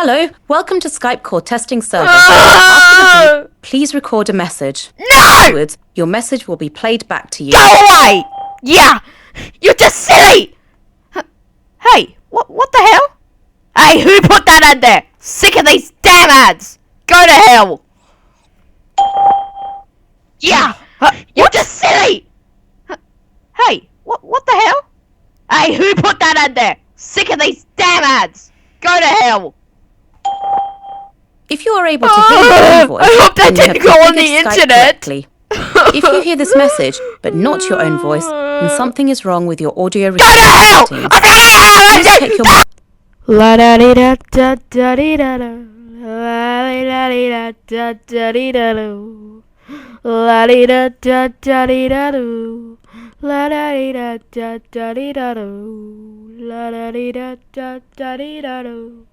Hello, welcome to Skype call testing service. After the beep, please record a message. No! Afterwards, your message will be played back to you. Go away! Yeah! You're just silly! Hey, what the hell? Hey, who put that in there? Sick of these damn ads! Go to hell! Yeah! You're just silly! Hey, what the hell? Hey, who put that in there? Sick of these damn ads! Go to hell! If you are able to hear your own voice, I hope that then you didn't have go on configured the Skype internet. correctly. If you hear this message, but not your own voice, then something is wrong with your audio Go to hell! settings. Please check your La da dee da da da dee da da. La dee da dee da da da dee da do. La dee da da da dee da do. La da dee da da da dee da do. La da dee da da da dee da do.